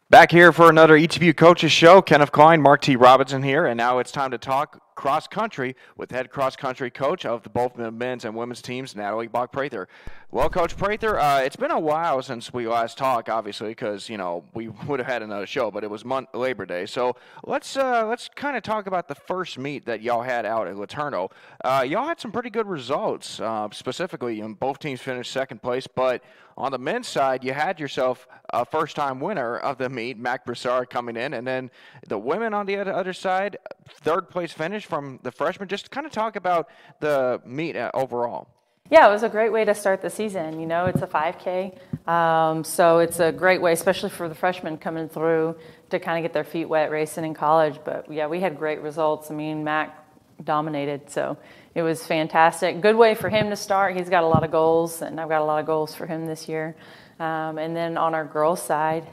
Back here for another ETVU Coaches Show. Kenneth Klein, Mark T. Robinson here, and now it's time to talk cross country with head cross country coach of both the men's and women's teams, Natalie Bach Prather. Well, Coach Prather, it's been a while since we last talked, obviously, because we would have had another show, but it was Labor Day. So let's kind of talk about the first meet that y'all had out at Laterno. Y'all had some pretty good results. Specifically, both teams finished second place, but on the men's side, you had yourself a first-time winner of the meet, Mac Broussard, coming in, and then the women on the other side, third-place finish from the freshmen. Just kind of talk about the meet overall. Yeah, it was a great way to start the season. It's a 5K, so it's a great way, especially for the freshmen coming through, to kind of get their feet wet racing in college. But, yeah, we had great results. I mean, Mac dominated, so it was fantastic. Good way for him to start. He's got a lot of goals, and I've got a lot of goals for him this year. And then on our girls' side,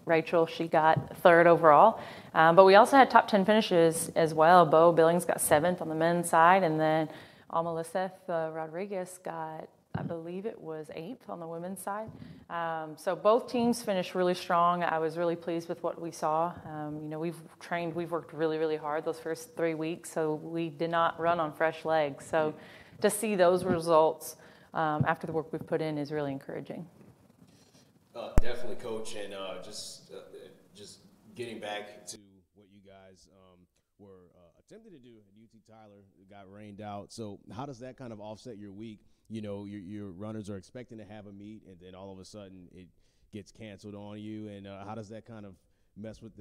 Rachel, she got third overall. But we also had top 10 finishes as well. Bo Billings got seventh on the men's side, and then Almalyseth Rodriguez got, I believe it was eighth on the women's side. So both teams finished really strong. I was really pleased with what we saw. We've worked really, really hard those first 3 weeks, so we did not run on fresh legs. So to see those results after the work we've put in is really encouraging. Definitely, Coach, and just getting back to what you guys were attempting to do at UT Tyler, got rained out. So how does that kind of offset your week? Your runners are expecting to have a meet, and then all of a sudden it gets canceled on you. And how does that kind of mess with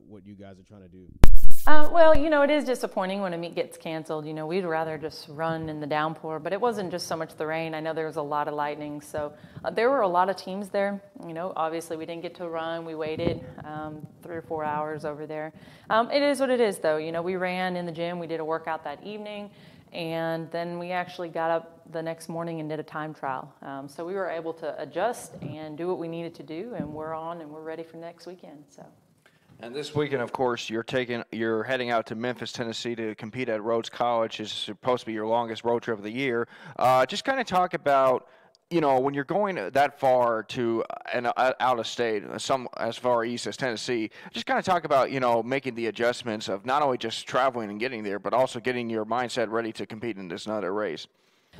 what you guys are trying to do? Well, it is disappointing when a meet gets canceled. We'd rather just run in the downpour, but it wasn't just so much the rain. I know there was a lot of lightning, so there were a lot of teams there. Obviously we didn't get to run. We waited 3 or 4 hours over there. It is what it is, though. We ran in the gym. We did a workout that evening, and then we actually got up the next morning and did a time trial. So we were able to adjust and do what we needed to do, and we're on and we're ready for next weekend. So. And this weekend, of course, you're heading out to Memphis, Tennessee to compete at Rhodes College. It's supposed to be your longest road trip of the year. Just kind of talk about, when you're going that far to and out of state, some as far east as Tennessee, just kind of talk about, making the adjustments of not only just traveling and getting there, but also getting your mindset ready to compete in this another race.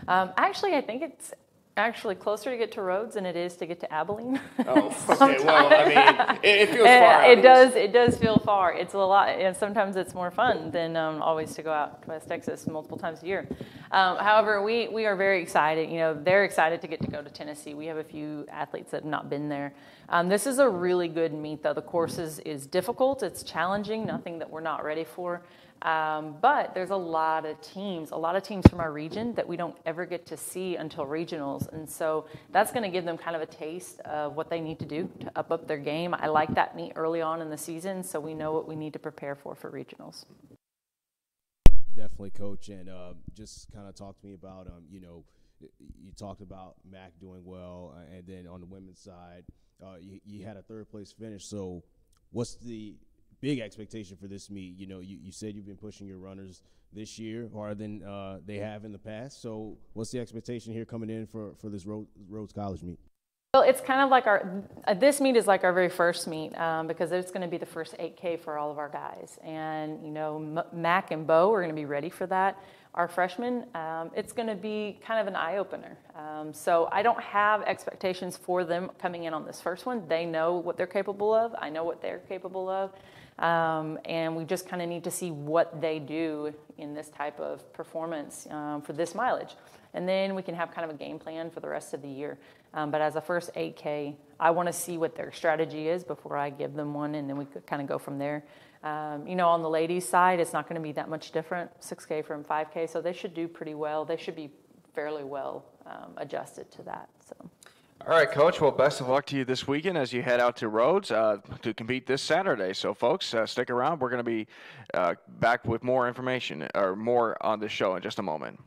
Actually, I think it's actually closer to get to Rhodes than it is to get to Abilene. Oh, okay. Well, I mean, it feels far. It does feel far. It's a lot, and sometimes it's more fun than always to go out to West Texas multiple times a year. However, we are very excited. They're excited to get to go to Tennessee. We have a few athletes that have not been there. This is a really good meet, though. The course is difficult. It's challenging. Nothing that we're not ready for. But there's a lot of teams from our region that we don't ever get to see until regionals. And so that's going to give them kind of a taste of what they need to do to up their game. I like that meet early on in the season, so we know what we need to prepare for regionals. Definitely, Coach. And just kind of talk to me about, you talked about Mac doing well, and then on the women's side, you had a third-place finish. So what's the big expectation for this meet? You said you've been pushing your runners this year harder than they have in the past. So what's the expectation here coming in for this Rhodes College meet? Well, it's kind of like this meet is like our very first meet because it's going to be the first 8K for all of our guys. And, Mac and Bo are going to be ready for that. Our freshmen, it's going to be kind of an eye-opener. So I don't have expectations for them coming in on this first one. They know what they're capable of. I know what they're capable of. And we just kind of need to see what they do in this type of performance for this mileage. And then we can have kind of a game plan for the rest of the year. But as a first 8K, I want to see what their strategy is before I give them one, and then we could kind of go from there. On the ladies' side, it's not going to be that much different, 6K from 5K, so they should do pretty well. They should be fairly well adjusted to that. So. All right, Coach. Well, best of luck to you this weekend as you head out to Rhodes to compete this Saturday. So, folks, stick around. We're going to be back with more information or more on this show in just a moment.